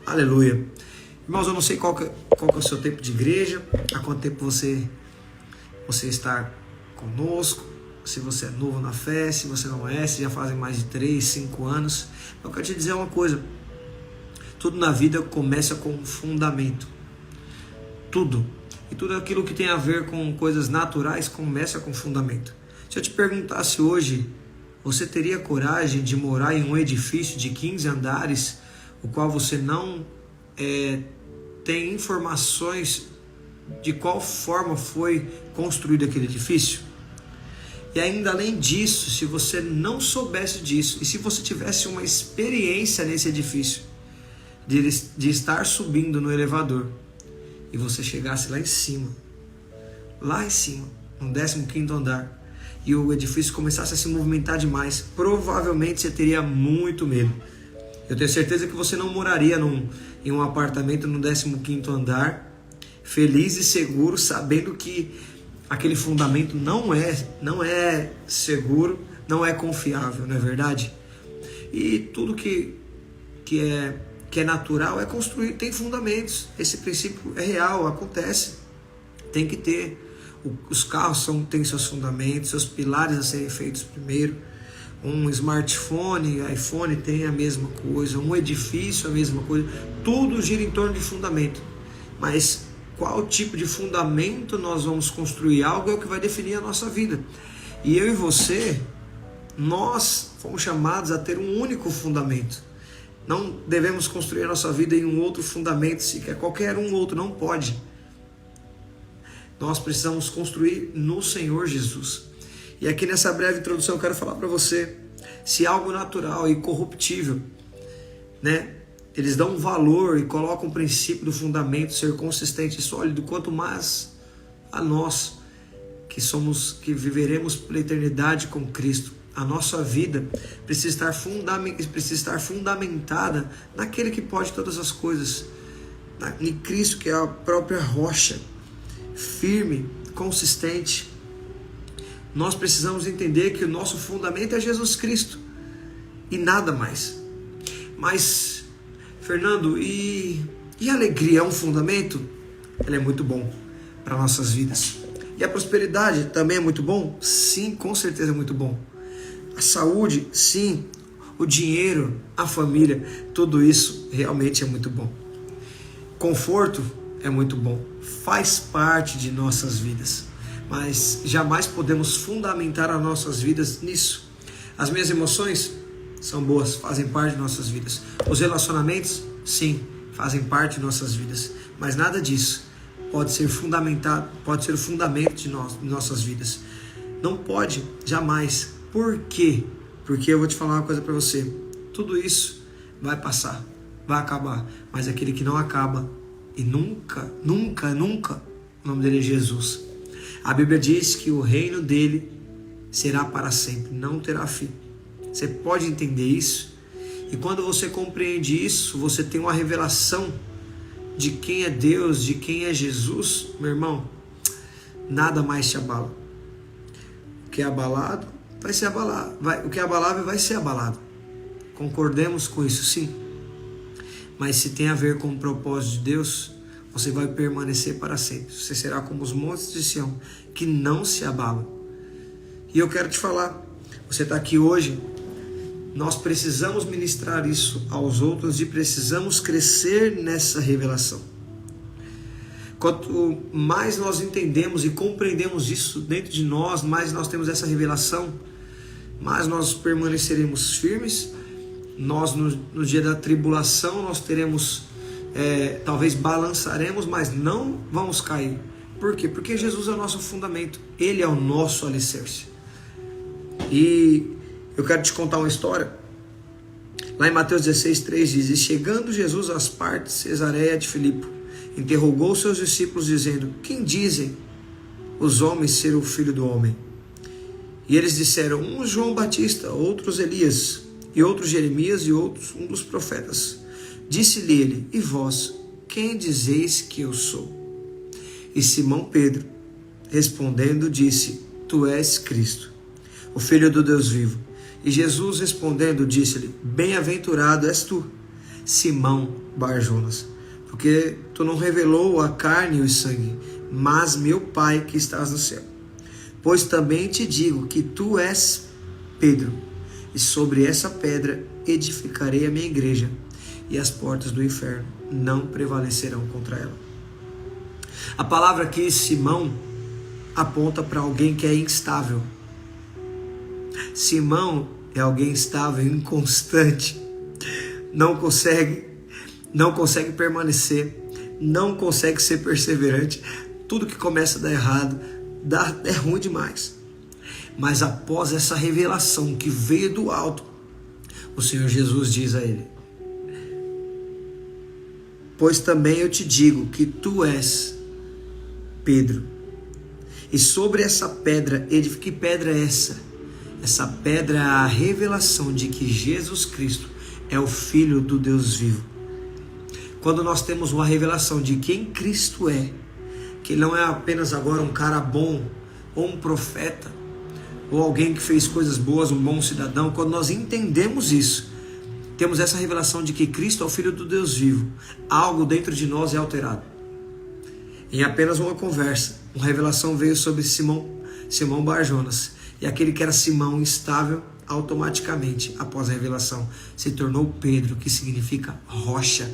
Aleluia. Irmãos, eu não sei qual que é o seu tempo de igreja, há quanto tempo você está conosco, se você é novo na fé, se você não é, se já fazem mais de 3, 5 anos. Eu quero te dizer uma coisa: tudo na vida começa com um fundamento. Tudo. E tudo aquilo que tem a ver com coisas naturais começa com fundamento. Se eu te perguntasse hoje, você teria coragem de morar em um edifício de 15 andares, o qual você não tem informações de qual forma foi construído aquele edifício? E ainda além disso, se você não soubesse disso, e se você tivesse uma experiência nesse edifício, de estar subindo no elevador, e você chegasse lá em cima, no 15º andar, e o edifício começasse a se movimentar demais, provavelmente você teria muito medo. Eu tenho certeza que você não moraria em um apartamento no 15º andar, feliz e seguro, sabendo que aquele fundamento não é seguro, não é confiável, não é verdade? E tudo que é natural é construir, tem fundamentos. Esse princípio é real, acontece, tem que ter. Os carros têm seus fundamentos, seus pilares a serem feitos primeiro. Um smartphone, iPhone tem a mesma coisa, um edifício a mesma coisa, tudo gira em torno de fundamento. Mas qual tipo de fundamento nós vamos construir? Algo é o que vai definir a nossa vida. E eu e você, nós fomos chamados a ter um único fundamento. Não devemos construir a nossa vida em um outro fundamento sequer, qualquer um outro, não pode. Nós precisamos construir no Senhor Jesus. E aqui nessa breve introdução eu quero falar para você, se algo natural e corruptível, eles dão um valor e colocam o princípio do fundamento ser consistente e sólido, quanto mais a nós que viveremos pela eternidade com Cristo. A nossa vida precisa estar fundamentada naquele que pode todas as coisas, em Cristo, que é a própria rocha, firme, consistente. Nós precisamos entender que o nosso fundamento é Jesus Cristo e nada mais. Mas, Fernando, e a alegria é um fundamento? Ela é muito bom para nossas vidas. E a prosperidade também é muito bom? Sim, com certeza é muito bom. A saúde, sim. O dinheiro, a família, tudo isso realmente é muito bom. Conforto é muito bom, faz parte de nossas vidas, mas jamais podemos fundamentar as nossas vidas nisso. As minhas emoções são boas, fazem parte de nossas vidas. Os relacionamentos, sim, fazem parte de nossas vidas, mas nada disso pode ser fundamentado, pode ser o fundamento de nossas vidas. Não pode, jamais. Por quê? Porque eu vou te falar uma coisa para você: tudo isso vai passar, vai acabar, mas aquele que não acaba e nunca, o nome dele é Jesus. A Bíblia diz que o reino dele será para sempre, não terá fim. Você pode entender isso? E quando você compreende isso, você tem uma revelação de quem é Deus, de quem é Jesus, meu irmão, nada mais te abala. O que é abalado vai ser abalado, o que é abalável vai ser abalado. Concordemos com isso, sim. Mas se tem a ver com o propósito de Deus, você vai permanecer para sempre. Você será como os montes de Sião, que não se abalam. E eu quero te falar, você está aqui hoje, nós precisamos ministrar isso aos outros e precisamos crescer nessa revelação. Quanto mais nós entendemos e compreendemos isso dentro de nós, mais nós temos essa revelação, mais nós permaneceremos firmes. Nós no dia da tribulação nós teremos, talvez balançaremos, mas não vamos cair. Por quê? Porque Jesus é o nosso fundamento, Ele é o nosso alicerce. E eu quero te contar uma história. Lá em Mateus 16:3 diz: e chegando Jesus às partes de Cesareia de Filipe, interrogou seus discípulos dizendo: quem dizem os homens ser o Filho do Homem? E eles disseram: uns João Batista, outros Elias, e outros Jeremias, e outros um dos profetas. Disse-lhe ele: e vós, quem dizeis que eu sou? E Simão Pedro, respondendo, disse: tu és Cristo, o Filho do Deus vivo. E Jesus respondendo, disse-lhe: bem-aventurado és tu, Simão Bar-Jonas, porque tu não revelou a carne e o sangue, mas meu Pai que estás no céu. Pois também te digo que tu és Pedro, e sobre essa pedra edificarei a minha igreja, e as portas do inferno não prevalecerão contra ela. A palavra aqui, Simão, aponta para alguém que é instável. Simão é alguém instável, inconstante, não consegue permanecer, não consegue ser perseverante. Tudo que começa a dar errado, é ruim demais. Mas após essa revelação que veio do alto, o Senhor Jesus diz a ele: pois também eu te digo que tu és Pedro, e sobre essa pedra edifique. Que pedra é essa? Essa pedra é a revelação de que Jesus Cristo é o Filho do Deus vivo. Quando nós temos uma revelação de quem Cristo é, que Ele não é apenas agora um cara bom, ou um profeta, ou alguém que fez coisas boas, um bom cidadão, quando nós entendemos isso, temos essa revelação de que Cristo é o Filho do Deus vivo, algo dentro de nós é alterado. Em apenas uma conversa, uma revelação veio sobre Simão Bar-Jonas, e aquele que era Simão instável, automaticamente, após a revelação, se tornou Pedro, que significa rocha,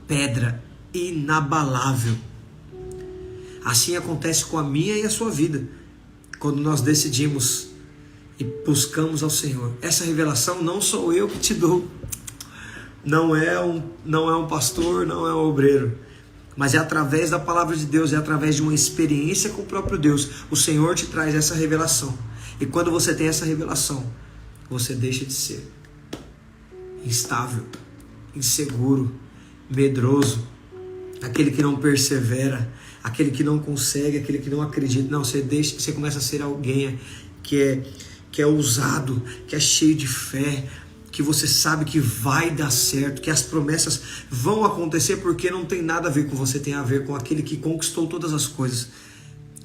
pedra inabalável. Assim acontece com a minha e a sua vida, quando nós decidimos e buscamos ao Senhor. Essa revelação não sou eu que te dou, não é um pastor, não é um obreiro, mas é através da palavra de Deus, é através de uma experiência com o próprio Deus. O Senhor te traz essa revelação, e quando você tem essa revelação, você deixa de ser instável, inseguro, medroso, aquele que não persevera, aquele que não consegue, aquele que não acredita. Não, você começa a ser alguém que é ousado, que é cheio de fé, que você sabe que vai dar certo, que as promessas vão acontecer, porque não tem nada a ver com você, tem a ver com aquele que conquistou todas as coisas.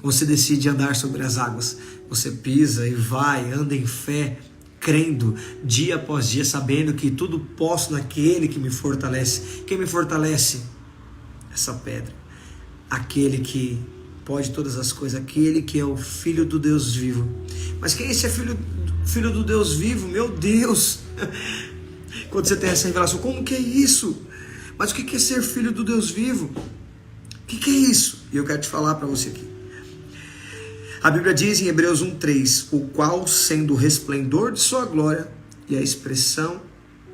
Você decide andar sobre as águas, você pisa e vai, anda em fé, crendo dia após dia, sabendo que tudo posso naquele que me fortalece. Quem me fortalece? Essa pedra, aquele que pode todas as coisas, aquele que é o Filho do Deus vivo. Mas quem é esse filho do Deus vivo? Meu Deus! Quando você tem essa revelação, como que é isso? Mas o que é ser filho do Deus vivo? O que é isso? E eu quero te falar para você aqui. A Bíblia diz em Hebreus 1:3, o qual, sendo o resplendor de sua glória e a expressão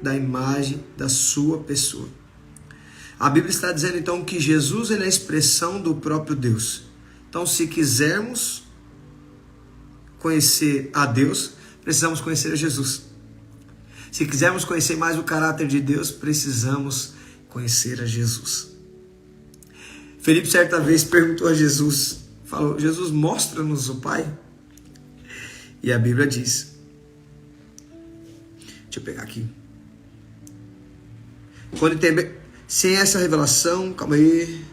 da imagem da sua pessoa. A Bíblia está dizendo então que Jesus, ele é a expressão do próprio Deus. Então, se quisermos conhecer a Deus, precisamos conhecer a Jesus. Se quisermos conhecer mais o caráter de Deus, precisamos conhecer a Jesus. Felipe certa vez perguntou a Jesus, falou: Jesus, mostra-nos o Pai. E a Bíblia diz, deixa eu pegar aqui, quando tem, sem essa revelação, calma aí,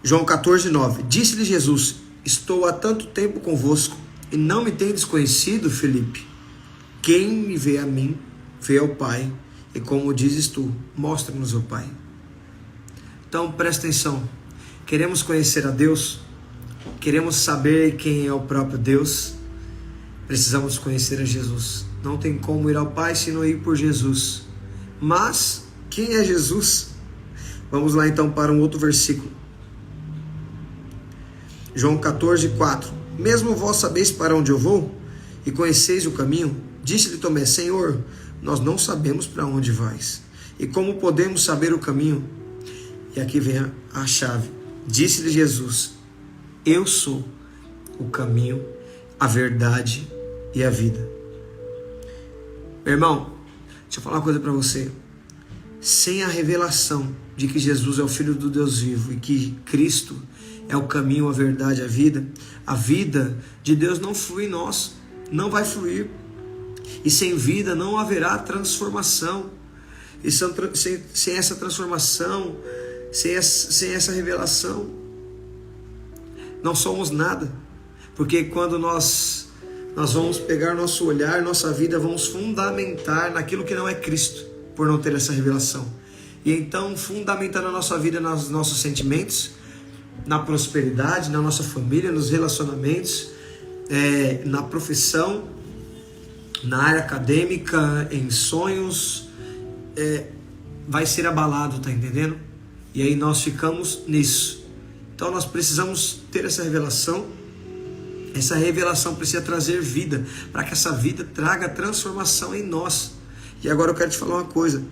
João 14:9, disse-lhe Jesus: estou há tanto tempo convosco e não me tendes conhecido, Felipe? Quem me vê a mim, vê ao Pai. E como dizes tu, mostra-nos o Pai. Então presta atenção, queremos conhecer a Deus, queremos saber quem é o próprio Deus, precisamos conhecer a Jesus. Não tem como ir ao Pai se não ir por Jesus. Mas quem é Jesus? Vamos lá então para um outro versículo. João 14:4, mesmo vós sabeis para onde eu vou e conheceis o caminho? Disse-lhe Tomé: Senhor, nós não sabemos para onde vais, e como podemos saber o caminho? E aqui vem a chave. Disse-lhe Jesus: eu sou o caminho, a verdade e a vida. Meu irmão, deixa eu falar uma coisa para você. Sem a revelação de que Jesus é o Filho do Deus vivo e que Cristo é o caminho, a verdade, a vida de Deus não flui em nós, não vai fluir. E sem vida não haverá transformação. E sem essa transformação, sem essa revelação, não somos nada. Porque quando nós nós vamos pegar nosso olhar, nossa vida, vamos fundamentar naquilo que não é Cristo, por não ter essa revelação. E então, fundamentando a nossa vida nos nossos sentimentos, na prosperidade, na nossa família, nos relacionamentos, na profissão, na área acadêmica, em sonhos, vai ser abalado, tá entendendo? E aí nós ficamos nisso. Então nós precisamos ter essa revelação. Essa revelação precisa trazer vida, para que essa vida traga transformação em nós. E agora eu quero te falar uma coisa.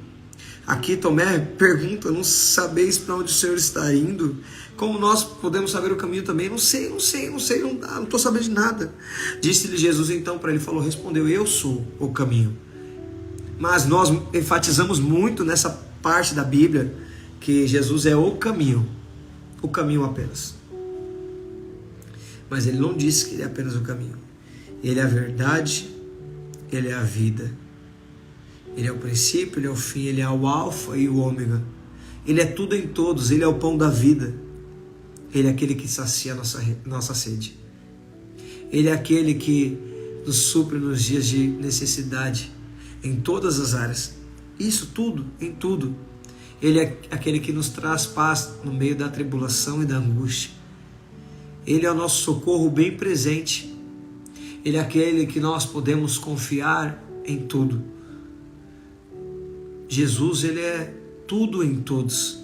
Aqui Tomé pergunta: não sabeis para onde o Senhor está indo? Como nós podemos saber o caminho também? Não sei, não estou sabendo de nada. Disse-lhe Jesus então para ele, respondeu: eu sou o caminho. Mas nós enfatizamos muito nessa parte da Bíblia que Jesus é o caminho apenas. Mas ele não disse que ele é apenas o caminho. Ele é a verdade, ele é a vida. Ele é o princípio, ele é o fim, ele é o alfa e o ômega. Ele é tudo em todos, ele é o pão da vida. Ele é aquele que sacia a nossa sede. Ele é aquele que nos supre nos dias de necessidade, em todas as áreas. Isso tudo, em tudo. Ele é aquele que nos traz paz no meio da tribulação e da angústia. Ele é o nosso socorro bem presente. Ele é aquele que nós podemos confiar em tudo. Jesus, ele é tudo em todos.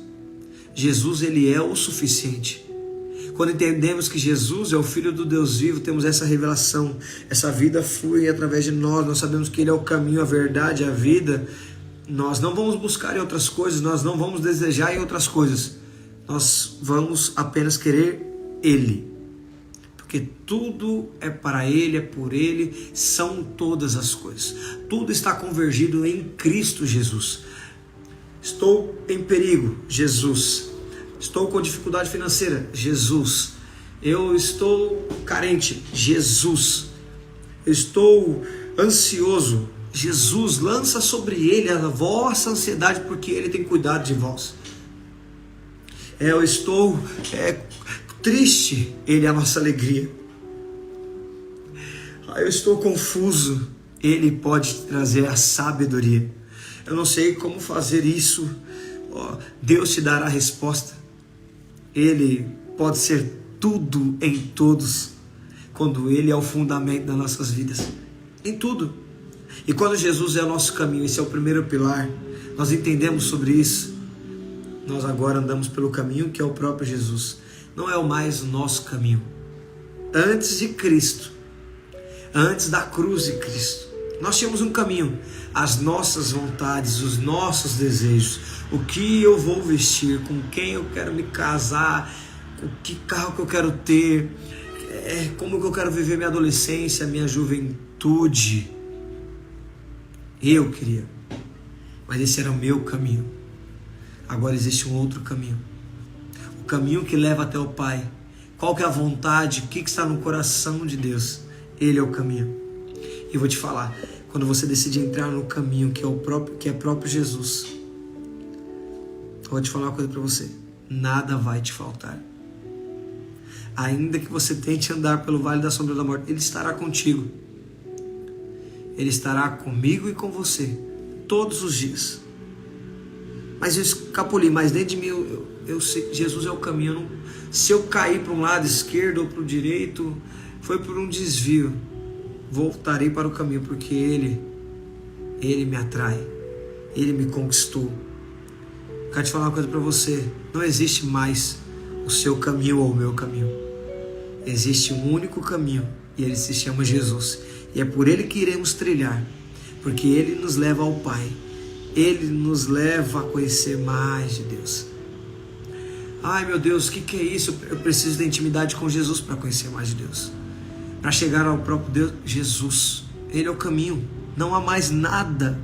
Jesus, ele é o suficiente. Quando entendemos que Jesus é o Filho do Deus vivo, temos essa revelação. Essa vida flui através de nós. Nós sabemos que ele é o caminho, a verdade, a vida. Nós não vamos buscar em outras coisas. Nós não vamos desejar em outras coisas. Nós vamos apenas querer ele. Porque tudo é para ele, é por ele, são todas as coisas. Tudo está convergido em Cristo Jesus. Estou em perigo, Jesus. Estou com dificuldade financeira, Jesus. Eu estou carente, Jesus. Eu estou ansioso, Jesus. Lança sobre ele a vossa ansiedade, porque ele tem cuidado de vós. Eu estou triste, ele é a nossa alegria. Eu estou confuso, ele pode trazer a sabedoria. Eu não sei como fazer isso, Deus te dará a resposta. Ele pode ser tudo em todos, quando ele é o fundamento das nossas vidas, em tudo. E quando Jesus é o nosso caminho, esse é o primeiro pilar, nós entendemos sobre isso. Nós agora andamos pelo caminho que é o próprio Jesus. Não é mais o nosso caminho. Antes de Cristo, antes da cruz de Cristo, nós tínhamos um caminho. As nossas vontades, os nossos desejos, o que eu vou vestir, com quem eu quero me casar, com que carro que eu quero ter, como que eu quero viver minha adolescência, minha juventude. Eu queria. Mas esse era o meu caminho. Agora existe um outro caminho. O caminho que leva até o Pai. Qual que é a vontade? O que está no coração de Deus? Ele é o caminho. E eu vou te falar, quando você decide entrar no caminho que é próprio Jesus, eu vou te falar uma coisa para você: nada vai te faltar. Ainda que você tente andar pelo vale da sombra da morte, Ele estará contigo. Ele estará comigo e com você todos os dias. Mas eu escapuli, mas dentro de mim eu sei que Jesus é o caminho. Se eu cair para um lado esquerdo ou para o direito, foi por um desvio, voltarei para o caminho, porque Ele me atrai, Ele me conquistou. Quero te falar uma coisa para você: não existe mais o seu caminho ou o meu caminho. Existe um único caminho e ele se chama Jesus. E é por ele que iremos trilhar, porque ele nos leva ao Pai. Ele nos leva a conhecer mais de Deus. Ai meu Deus, o que é isso? Eu preciso da intimidade com Jesus para conhecer mais de Deus, para chegar ao próprio Deus. Jesus, Ele é o caminho. Não há mais nada,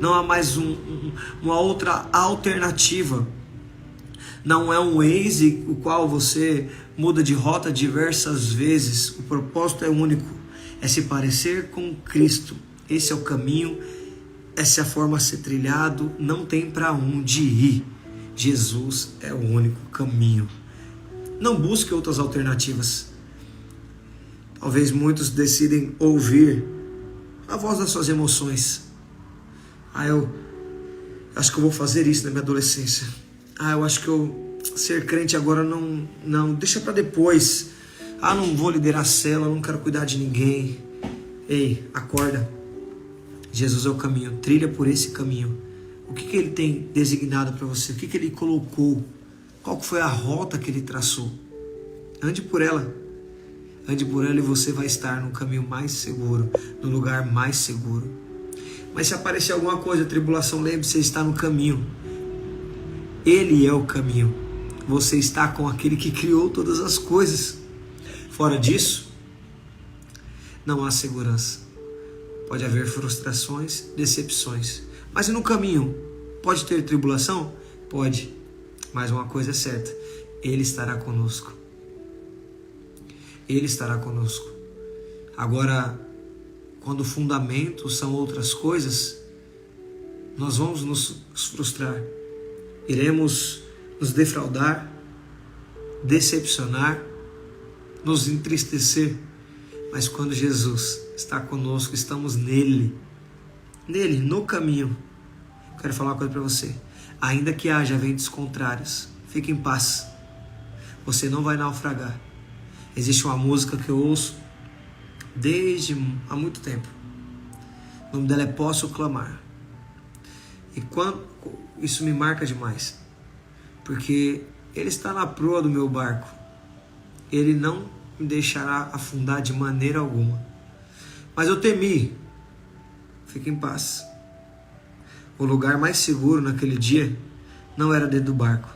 não há mais uma outra alternativa. Não é um Waze o qual você muda de rota diversas vezes. O propósito é único, é se parecer com Cristo. Esse é o caminho, essa é a forma a ser trilhado, não tem para onde ir. Jesus é o único caminho. Não busque outras alternativas. Talvez muitos decidem ouvir a voz das suas emoções. Eu acho que eu vou fazer isso na minha adolescência. Eu acho que ser crente agora não, deixa para depois. Não vou liderar a célula, não quero cuidar de ninguém. Ei, acorda. Jesus é o caminho, trilha por esse caminho. O que Ele tem designado para você? O que Ele colocou? Qual foi a rota que Ele traçou? Ande por ela. Ande por ela e você vai estar no caminho mais seguro, no lugar mais seguro. Mas se aparecer alguma coisa, tribulação, lembre-se, você está no caminho. Ele é o caminho. Você está com aquele que criou todas as coisas. Fora disso, não há segurança. Pode haver frustrações, decepções. Mas no caminho, pode ter tribulação? Pode. Mas uma coisa é certa, Ele estará conosco. Ele estará conosco. Agora, quando o fundamento são outras coisas, nós vamos nos frustrar. Iremos nos defraudar, decepcionar, nos entristecer. Mas quando Jesus está conosco, estamos nele, no caminho. Quero falar uma coisa para você. Ainda que haja ventos contrários, fique em paz. Você não vai naufragar. Existe uma música que eu ouço desde há muito tempo. O nome dela é Posso Clamar. E quando isso me marca demais, porque Ele está na proa do meu barco. Ele não me deixará afundar de maneira alguma. Mas eu temi. Fique em paz. O lugar mais seguro naquele dia não era dentro do barco.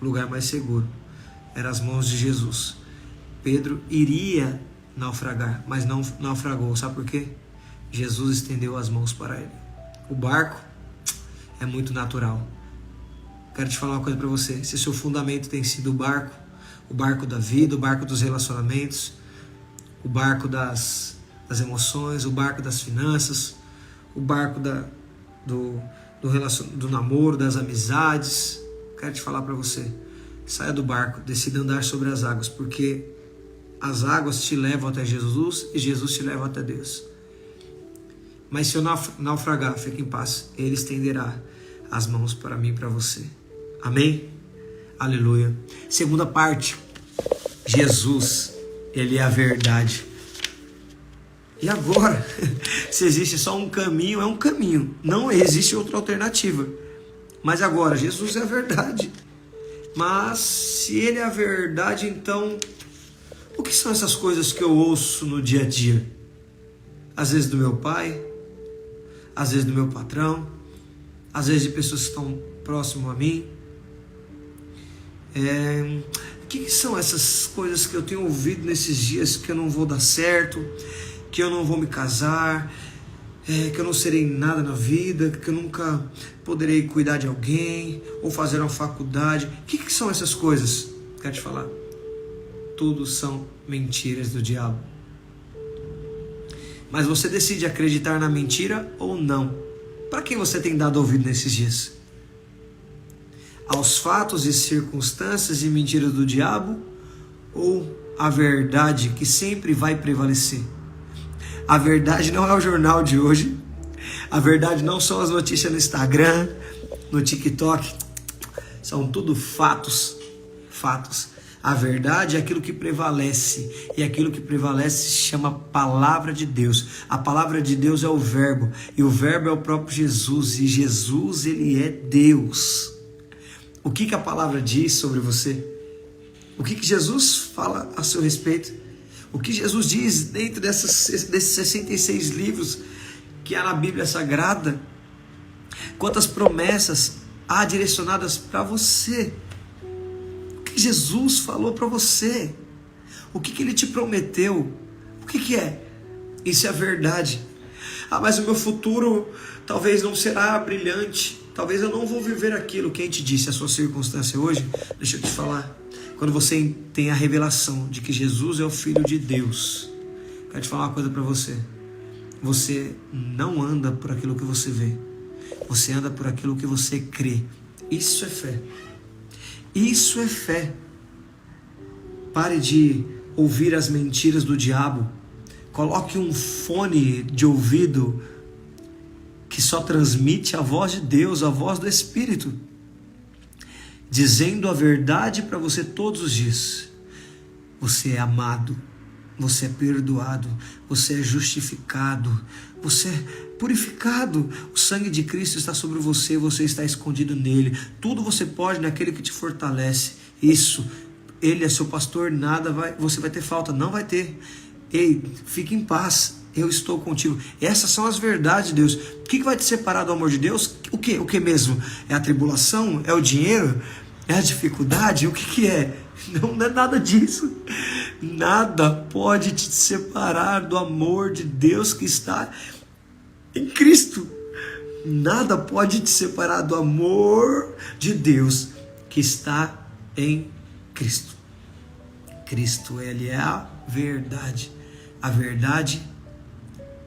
O lugar mais seguro era as mãos de Jesus. Pedro iria naufragar, mas não naufragou. Sabe por quê? Jesus estendeu as mãos para ele. O barco é muito natural. Quero te falar uma coisa para você. Se seu fundamento tem sido o barco da vida, o barco dos relacionamentos, o barco das emoções, o barco das finanças, o barco do namoro, das amizades, quero te falar para você, saia do barco, decida andar sobre as águas, porque as águas te levam até Jesus e Jesus te leva até Deus. Mas se eu naufragar, fique em paz, Ele estenderá as mãos para mim e para você. Amém? Aleluia. Segunda parte, Jesus, Ele é a verdade. E agora, se existe só um caminho, é um caminho. Não existe outra alternativa. Mas agora, Jesus é a verdade. Mas se Ele é a verdade, então, o que são essas coisas que eu ouço no dia a dia? Às vezes do meu pai, às vezes do meu patrão, às vezes de pessoas que estão próximo a mim. O que são essas coisas que eu tenho ouvido nesses dias, que eu não vou dar certo, que eu não vou me casar, que eu não serei nada na vida, que eu nunca poderei cuidar de alguém ou fazer uma faculdade? O que são essas coisas? Quero te falar. Tudo são mentiras do diabo. Mas você decide acreditar na mentira ou não. Para quem você tem dado ouvido nesses dias? Aos fatos e circunstâncias e mentiras do diabo ou a verdade que sempre vai prevalecer? A verdade não é o jornal de hoje. A verdade não são as notícias no Instagram, no TikTok. São tudo fatos. Fatos. A verdade é aquilo que prevalece. E aquilo que prevalece se chama Palavra de Deus. A Palavra de Deus é o Verbo. E o Verbo é o próprio Jesus. E Jesus, Ele é Deus. O que a palavra diz sobre você? O que Jesus fala a seu respeito? O que Jesus diz dentro desses 66 livros que há na Bíblia Sagrada? Quantas promessas há direcionadas para você? O que Jesus falou para você? O que Ele te prometeu? O que é? Isso é a verdade. Mas o meu futuro talvez não será brilhante. Talvez eu não vou viver aquilo. Quem te disse? A sua circunstância hoje? Deixa eu te falar. Quando você tem a revelação de que Jesus é o Filho de Deus, quero te falar uma coisa para você. Você não anda por aquilo que você vê. Você anda por aquilo que você crê. Isso é fé. Isso é fé. Pare de ouvir as mentiras do diabo, coloque um fone de ouvido que só transmite a voz de Deus, a voz do Espírito, dizendo a verdade para você todos os dias. Você é amado, você é perdoado, você é justificado, você é purificado. O sangue de Cristo está sobre você, você está escondido nele. Tudo você pode naquele que te fortalece. Isso, ele é seu pastor, você vai ter falta, não vai ter. Ei, fique em paz, eu estou contigo. Essas são as verdades de Deus. O que vai te separar do amor de Deus? O que mesmo? É a tribulação? É o dinheiro? É a dificuldade? O que é? Não é nada disso. Nada pode te separar do amor de Deus que está em Cristo. Nada pode te separar do amor de Deus que está em Cristo. Cristo, ele é a verdade. A verdade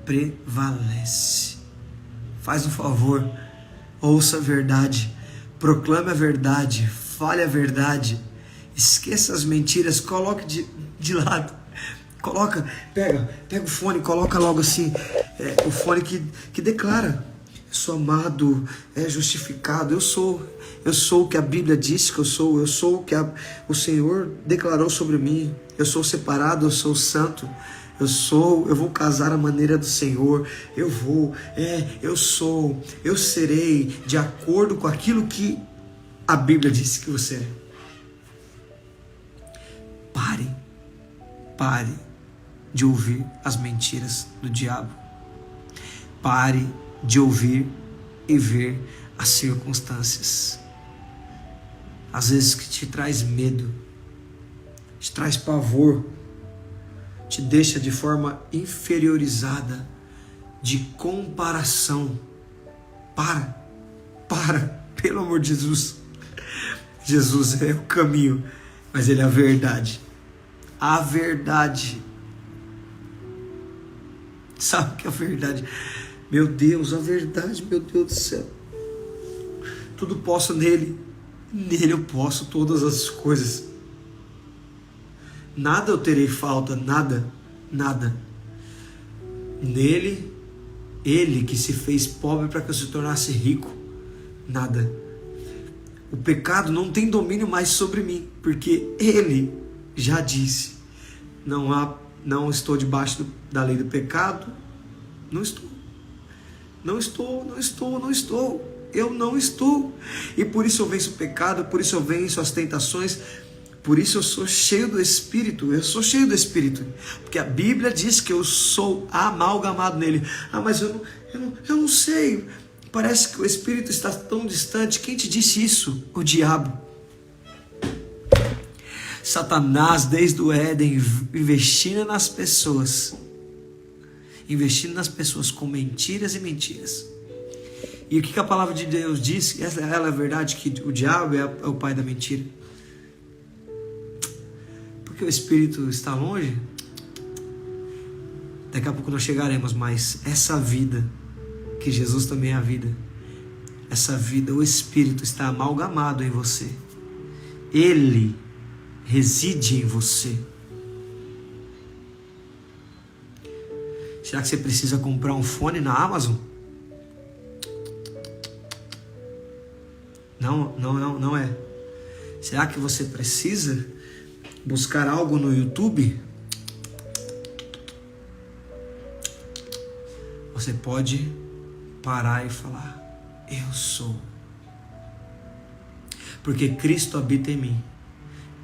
prevalece. Faz um favor, ouça a verdade, proclame a verdade, fale a verdade, esqueça as mentiras, coloque de lado. Pega o fone, coloca logo assim, o fone que declara: eu sou amado, justificado, eu sou o que a Bíblia disse que eu sou o que o Senhor declarou sobre mim, eu sou separado, eu sou santo, eu vou casar à maneira do Senhor, eu serei de acordo com aquilo que a Bíblia disse que você é. Pare de ouvir as mentiras do diabo. Pare de ouvir e ver as circunstâncias. Às vezes que te traz medo, te traz pavor, te deixa de forma inferiorizada, de comparação. Para, pelo amor de Jesus. Jesus é o caminho, mas ele é a verdade. A verdade. Sabe o que é a verdade? Meu Deus, a verdade, meu Deus do céu. Tudo posso nele. Nele eu posso todas as coisas. Nada eu terei falta, nada. Nele, ele que se fez pobre para que eu se tornasse rico. Nada. O pecado não tem domínio mais sobre mim, porque ele já disse: não estou debaixo da lei do pecado. Não estou. Eu não estou. E por isso eu venço o pecado, por isso eu venço as tentações, por isso eu sou cheio do Espírito. Eu sou cheio do Espírito, porque a Bíblia diz que eu sou amalgamado nele. Mas eu não sei. Parece que o Espírito está tão distante. Quem te disse isso? O diabo. Satanás, desde o Éden, investindo nas pessoas com mentiras e mentiras. E o que a palavra de Deus diz? Ela é a verdade, que o diabo é o pai da mentira. Porque o Espírito está longe. Daqui a pouco nós chegaremos, mas essa vida, que Jesus também é a vida, essa vida, o Espírito está amalgamado em você. Ele reside em você. Será que você precisa comprar um fone na Amazon? Não é. Será que você precisa buscar algo no YouTube? Você pode parar e falar: eu sou. Porque Cristo habita em mim.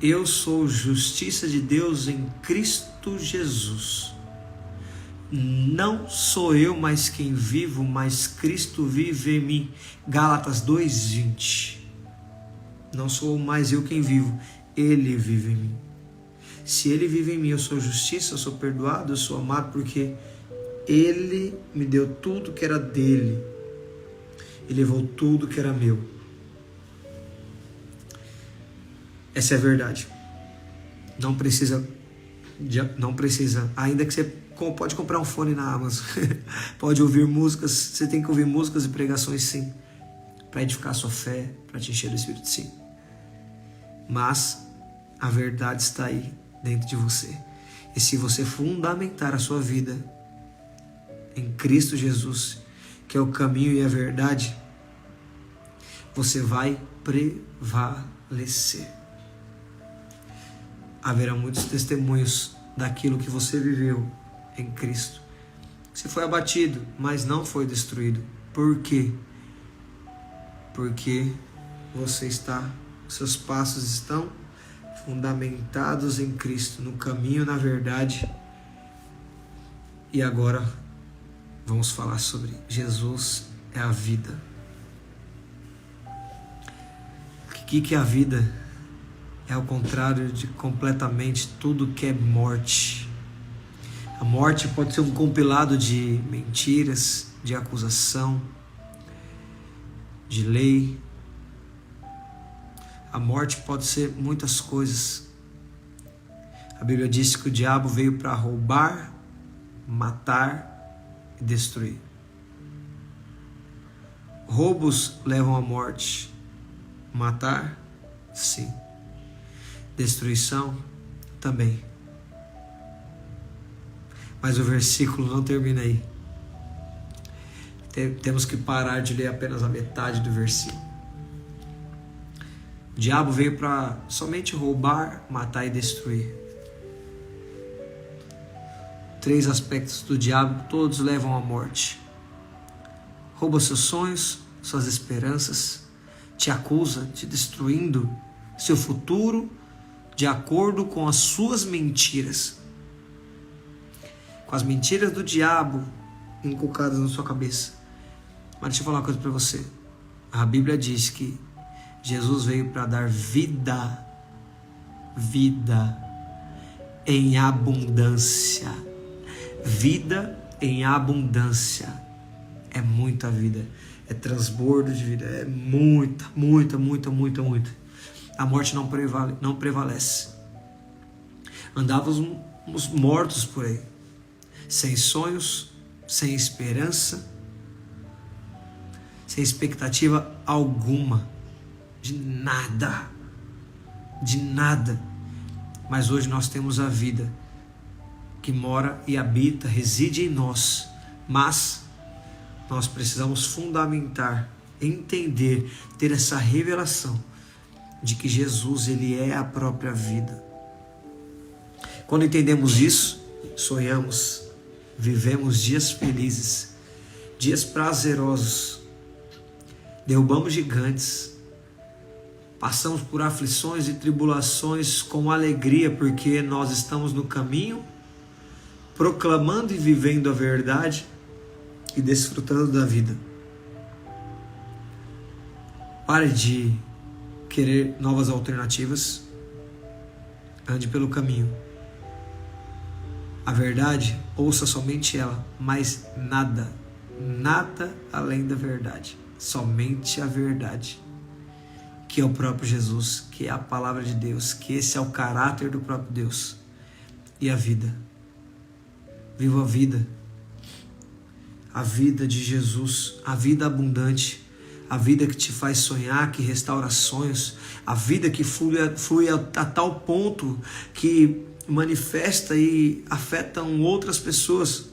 Eu sou justiça de Deus em Cristo Jesus. Não sou eu mais quem vivo, mas Cristo vive em mim. Gálatas 2:20. Não sou mais eu quem vivo, Ele vive em mim. Se Ele vive em mim, eu sou justiça, eu sou perdoado, eu sou amado, porque Ele me deu tudo que era dele. Ele levou tudo que era meu. Essa é a verdade. Não precisa, ainda que você pode comprar um fone na Amazon, pode ouvir músicas, você tem que ouvir músicas e pregações, sim, para edificar a sua fé, para te encher do Espírito, sim. Mas a verdade está aí dentro de você. E se você fundamentar a sua vida em Cristo Jesus, que é o caminho e a verdade, você vai prevalecer. Haverá muitos testemunhos daquilo que você viveu em Cristo. Você foi abatido, mas não foi destruído. Por quê? Porque seus passos estão fundamentados em Cristo, no caminho, na verdade. E agora vamos falar sobre Jesus é a vida. O que é a vida? É o contrário de completamente tudo que é morte. A morte pode ser um compilado de mentiras, de acusação, de lei. A morte pode ser muitas coisas. A Bíblia diz que o diabo veio para roubar, matar e destruir. Roubos levam à morte. Matar, sim. Destruição, também. Mas o versículo não termina aí. Temos que parar de ler apenas a metade do versículo. O diabo veio para somente roubar, matar e destruir. 3 aspectos do diabo, todos levam à morte. Rouba seus sonhos, suas esperanças, te acusa, te destruindo seu futuro de acordo com as suas mentiras. Com as mentiras do diabo inculcadas na sua cabeça. Mas deixa eu falar uma coisa para você. A Bíblia diz que Jesus veio para dar vida em abundância. Vida em abundância. É muita vida. É transbordo de vida. É muita. A morte não prevalece. Andávamos mortos por aí. Sem sonhos, sem esperança, sem expectativa alguma. De nada. Mas hoje nós temos a vida que mora e habita, reside em nós. Mas nós precisamos fundamentar, entender, ter essa revelação de que Jesus, ele é a própria vida. Quando entendemos isso, sonhamos, vivemos dias felizes, dias prazerosos, derrubamos gigantes, passamos por aflições e tribulações com alegria, porque nós estamos no caminho, proclamando e vivendo a verdade e desfrutando da vida. Pare de querer novas alternativas, ande pelo caminho. A verdade, ouça somente ela, mas nada além da verdade, somente a verdade, que é o próprio Jesus, que é a palavra de Deus, que esse é o caráter do próprio Deus. E a vida, viva a vida de Jesus, a vida abundante, a vida que te faz sonhar, que restaura sonhos, a vida que flui a tal ponto que manifesta e afetam outras pessoas,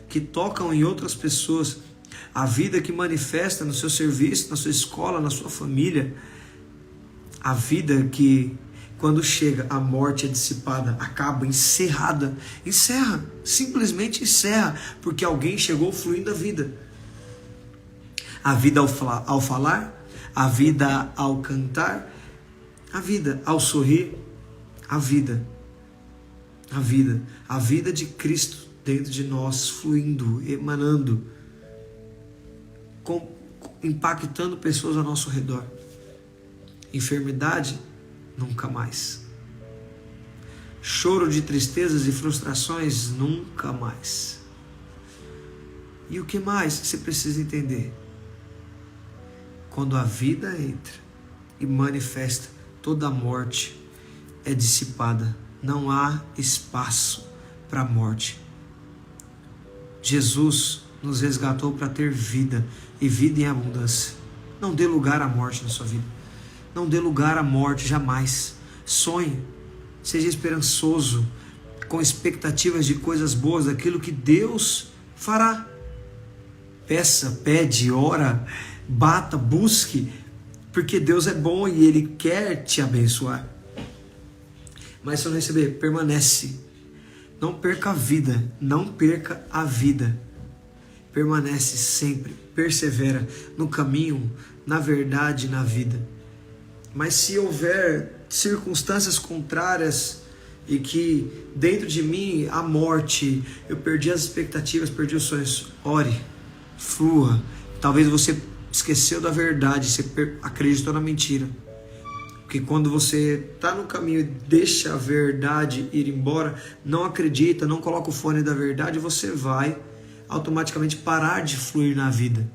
que tocam em outras pessoas, a vida que manifesta no seu serviço, na sua escola, na sua família, a vida que quando chega a morte é dissipada, acaba, encerrada, simplesmente encerra, porque alguém chegou fluindo a vida. A vida ao falar, a vida ao cantar, a vida ao sorrir, a vida de Cristo dentro de nós, fluindo, emanando, impactando pessoas ao nosso redor. Enfermidade, nunca mais. Choro de tristezas e frustrações, nunca mais. E o que mais que você precisa entender? Quando a vida entra e manifesta, toda a morte é dissipada. Não há espaço para a morte. Jesus nos resgatou para ter vida e vida em abundância. Não dê lugar à morte na sua vida. Não dê lugar à morte jamais. Sonhe, seja esperançoso, com expectativas de coisas boas, daquilo que Deus fará. Peça, pede, ora, bata, busque, porque Deus é bom e Ele quer te abençoar. Mas se não receber, permanece. Não perca a vida, não perca a vida. Permanece sempre, persevera no caminho, na verdade, na vida. Mas se houver circunstâncias contrárias e que dentro de mim a morte, eu perdi as expectativas, perdi os sonhos, ore, flua. Talvez você esqueceu da verdade, você acreditou na mentira. Porque quando você está no caminho e deixa a verdade ir embora, não acredita, não coloca o fone da verdade, você vai automaticamente parar de fluir na vida.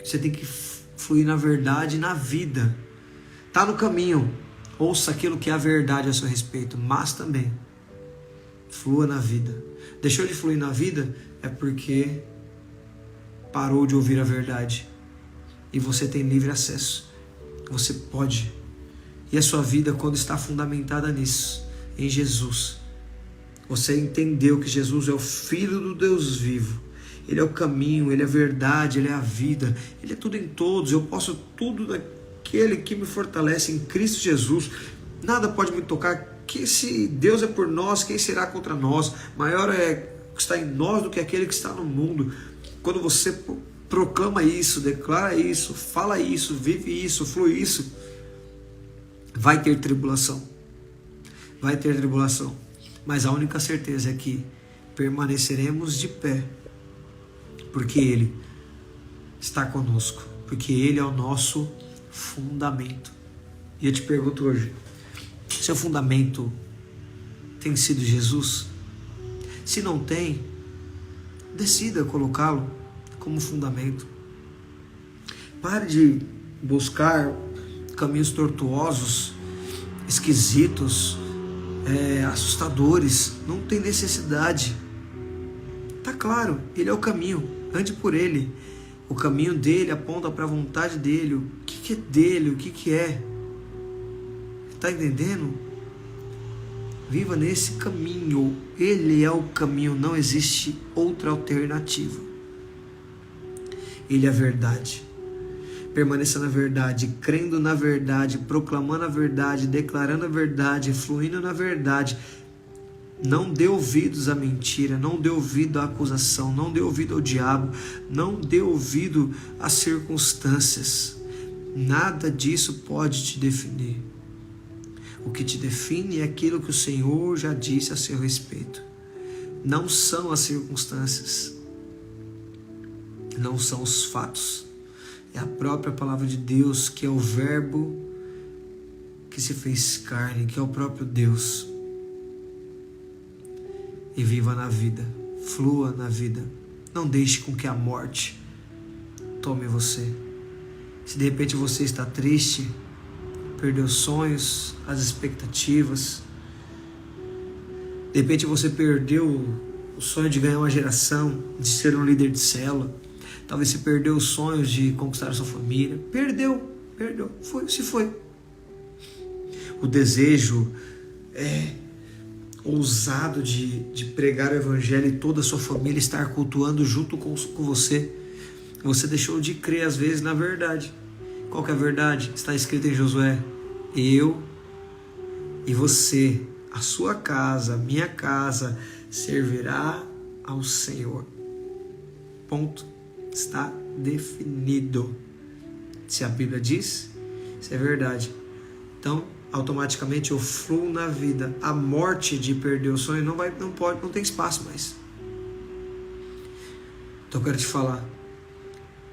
Você tem que fluir na verdade e na vida. Está no caminho, ouça aquilo que é a verdade a seu respeito, mas também flua na vida. Deixou de fluir na vida é porque parou de ouvir a verdade. E você tem livre acesso. Você pode. E a sua vida, quando está fundamentada nisso, em Jesus, você entendeu que Jesus é o Filho do Deus vivo. Ele é o caminho, Ele é a verdade, Ele é a vida. Ele é tudo em todos. Eu posso tudo daquele que me fortalece em Cristo Jesus. Nada pode me tocar. Que se Deus é por nós, quem será contra nós? Maior é o que está em nós do que aquele que está no mundo. Quando você proclama isso, declara isso, fala isso, vive isso, flui isso, vai ter tribulação. Vai ter tribulação. Mas a única certeza é que permaneceremos de pé, porque Ele está conosco, porque Ele é o nosso fundamento. E eu te pergunto hoje, seu fundamento tem sido Jesus? Se não tem, decida colocá-lo como fundamento. Pare de buscar caminhos tortuosos, esquisitos, assustadores. Não tem necessidade. Tá claro, Ele é o caminho. Ande por Ele. O caminho dele aponta para a vontade dele. O que é dele? O que é? Tá entendendo? Viva nesse caminho. Ele é o caminho. Não existe outra alternativa. Ele é a verdade. Permaneça na verdade, crendo na verdade, proclamando a verdade, declarando a verdade, fluindo na verdade. Não dê ouvidos à mentira, não dê ouvido à acusação, não dê ouvido ao diabo, não dê ouvido às circunstâncias. Nada disso pode te definir. O que te define é aquilo que o Senhor já disse a seu respeito. Não são as circunstâncias, não são os fatos. É a própria palavra de Deus, que é o verbo que se fez carne, que é o próprio Deus. E viva na vida, flua na vida. Não deixe com que a morte tome você. Se de repente você está triste, perdeu os sonhos, as expectativas, de repente você perdeu o sonho de ganhar uma geração, de ser um líder de célula, talvez você perdeu os sonhos de conquistar a sua família, perdeu, se foi. O desejo ousado de pregar o evangelho e toda a sua família estar cultuando junto com você. Você deixou de crer às vezes na verdade. Qual que é a verdade? Está escrito em Josué: eu e você, a sua casa, a minha casa, servirá ao Senhor. Ponto. Está definido. Se a Bíblia diz, isso é verdade. Então, automaticamente eu fluo na vida. A morte de perder o sonho não tem espaço mais. Então eu quero te falar,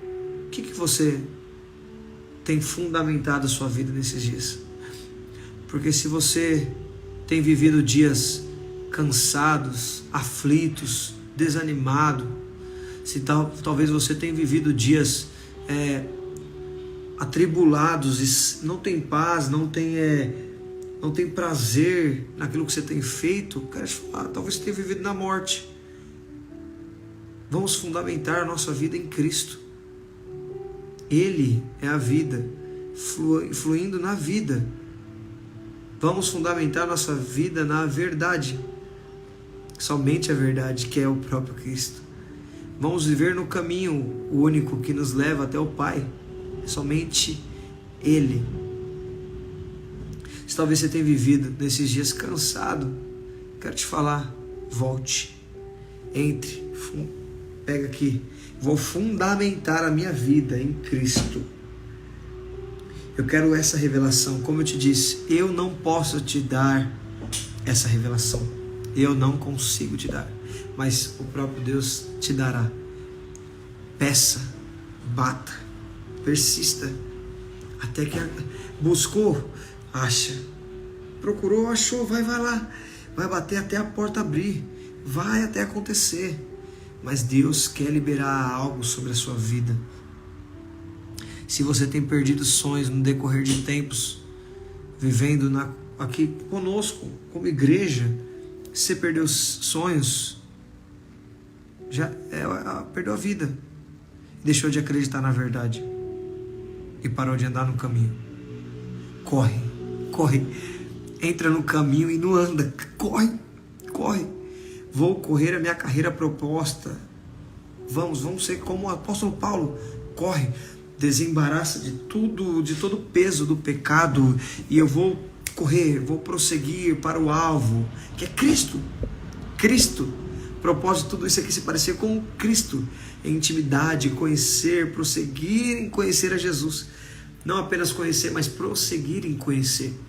o que você tem fundamentado a sua vida nesses dias? Porque se você tem vivido dias cansados, aflitos, desanimado, se talvez você tenha vivido dias atribulados e não tem paz, não tem prazer naquilo que você tem feito, quero te falar, talvez você tenha vivido na morte. Vamos fundamentar a nossa vida em Cristo. Ele é a vida, fluindo na vida. Vamos fundamentar a nossa vida na verdade. somente a verdade, que é o próprio Cristo. Vamos viver no caminho único que nos leva até o Pai, somente Ele. Se talvez você tenha vivido nesses dias cansado, quero te falar, volte, entre, pega aqui, vou fundamentar a minha vida em Cristo. Eu quero essa revelação, como eu te disse, eu não posso te dar essa revelação, eu não consigo te dar, mas o próprio Deus te dará. Peça, bata, persista, até que buscou, acha, procurou, achou, vai lá, vai bater até a porta abrir, vai até acontecer, mas Deus quer liberar algo sobre a sua vida. Se você tem perdido sonhos no decorrer de tempos, vivendo aqui conosco, como igreja, se você perdeu sonhos, perdeu a vida, deixou de acreditar na verdade e parou de andar no caminho. Corre, entra no caminho e não anda, corre, vou correr a minha carreira proposta, vamos ser como o apóstolo Paulo, corre, desembaraça de tudo, de todo o peso do pecado, e eu vou correr, vou prosseguir para o alvo, que é Cristo. Propósito de tudo isso aqui se parecer com Cristo, em intimidade, conhecer, prosseguir em conhecer a Jesus. Não apenas conhecer, mas prosseguir em conhecer.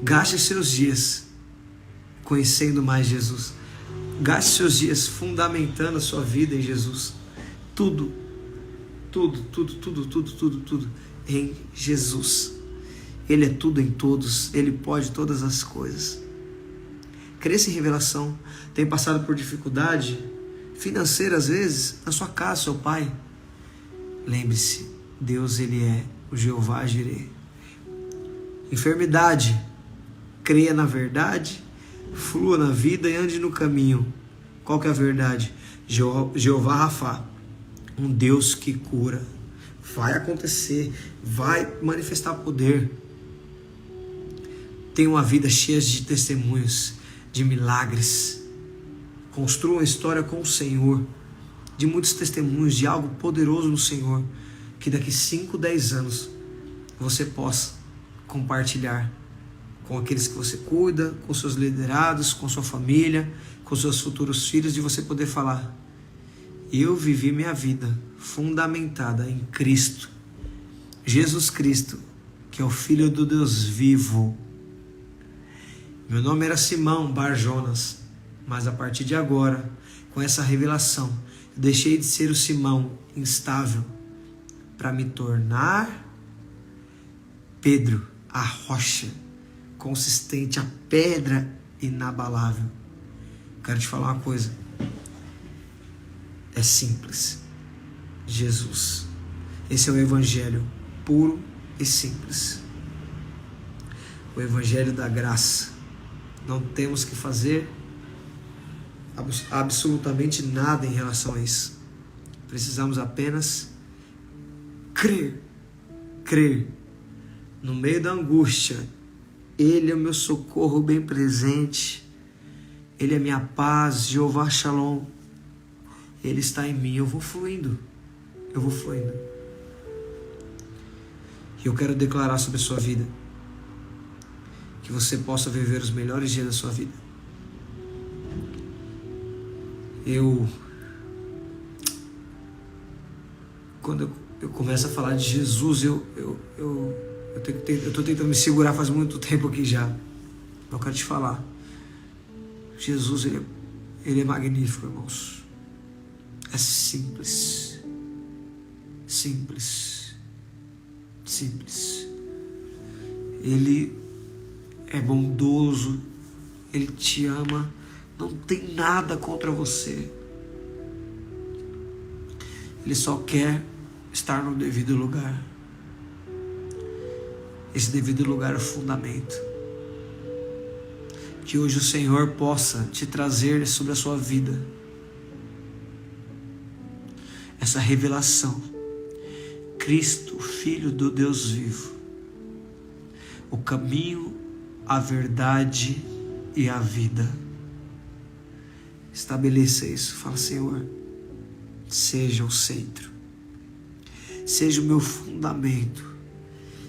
Gaste seus dias conhecendo mais Jesus. Gaste seus dias fundamentando a sua vida em Jesus. Tudo em Jesus. Ele é tudo em todos, Ele pode todas as coisas. Cresça em revelação. Tem passado por dificuldade financeira às vezes, na sua casa, seu pai. Lembre-se, Deus, Ele é o Jeová Jireh. Enfermidade, creia na verdade, flua na vida e ande no caminho. Qual que é a verdade? Jeová Rafá, um Deus que cura. Vai acontecer, vai manifestar poder. Tenha uma vida cheia de testemunhos, de milagres. Construa uma história com o Senhor, de muitos testemunhos, de algo poderoso no Senhor, que daqui 5, 10 anos você possa compartilhar com aqueles que você cuida, com seus liderados, com sua família, com seus futuros filhos, de você poder falar: eu vivi minha vida fundamentada em Cristo, Jesus Cristo, que é o Filho do Deus vivo. Meu nome era Simão Barjonas, mas a partir de agora, com essa revelação, eu deixei de ser o Simão instável para me tornar Pedro, a rocha consistente, a pedra inabalável. Quero te falar uma coisa. É simples. Jesus. Esse é o evangelho puro e simples. O evangelho da graça. Não temos que fazer absolutamente nada em relação a isso. Precisamos apenas crer. No meio da angústia, Ele é o meu socorro bem presente. Ele é minha paz, Jeová Shalom. Ele está em mim, eu vou fluindo. E eu quero declarar sobre a sua vida, que você possa viver os melhores dias da sua vida. Quando eu começo a falar de Jesus, eu estou tentando me segurar faz muito tempo aqui já. Eu quero te falar, Jesus, ele é magnífico, irmãos. É simples. Ele é bondoso, Ele te ama, não tem nada contra você. Ele só quer estar no devido lugar. Esse devido lugar é o fundamento. Que hoje o Senhor possa te trazer sobre a sua vida essa revelação. Cristo, Filho do Deus vivo, o caminho, a verdade e a vida. Estabeleça isso. Fala, Senhor, seja o centro, seja o meu fundamento.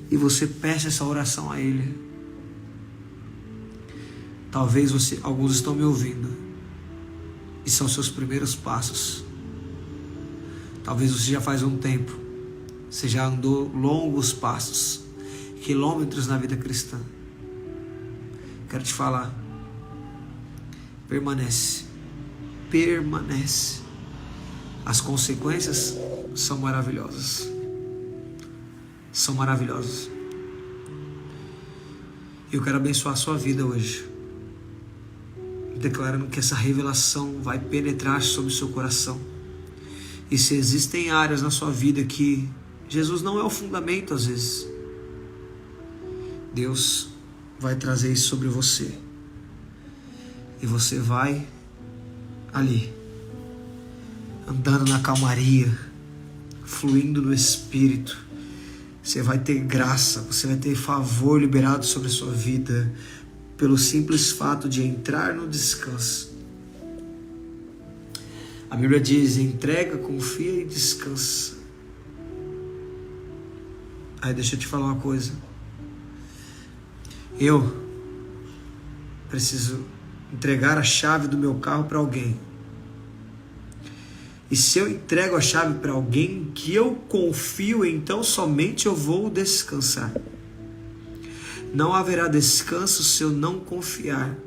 E você peça essa oração a Ele. Talvez alguns estão me ouvindo e são seus primeiros passos. Talvez você já faz um tempo, você já andou longos passos, quilômetros na vida cristã. Quero te falar, permanece. As consequências são maravilhosas. São maravilhosas. Eu quero abençoar a sua vida hoje, declarando que essa revelação vai penetrar sobre o seu coração. E se existem áreas na sua vida que Jesus não é o fundamento, às vezes, Deus vai trazer isso sobre você. E você vai ali, andando na calmaria, fluindo no Espírito. Você vai ter graça, você vai ter favor liberado sobre a sua vida, pelo simples fato de entrar no descanso. A Bíblia diz: entrega, confia e descansa. Aí deixa eu te falar uma coisa. Eu preciso entregar a chave do meu carro para alguém. E se eu entrego a chave para alguém que eu confio, então somente eu vou descansar. Não haverá descanso se eu não confiar.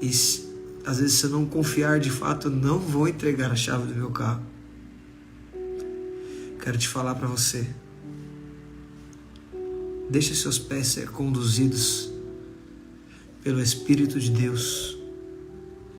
E às vezes, se eu não confiar de fato, eu não vou entregar a chave do meu carro. Quero te falar para você. Deixe seus pés ser conduzidos pelo Espírito de Deus.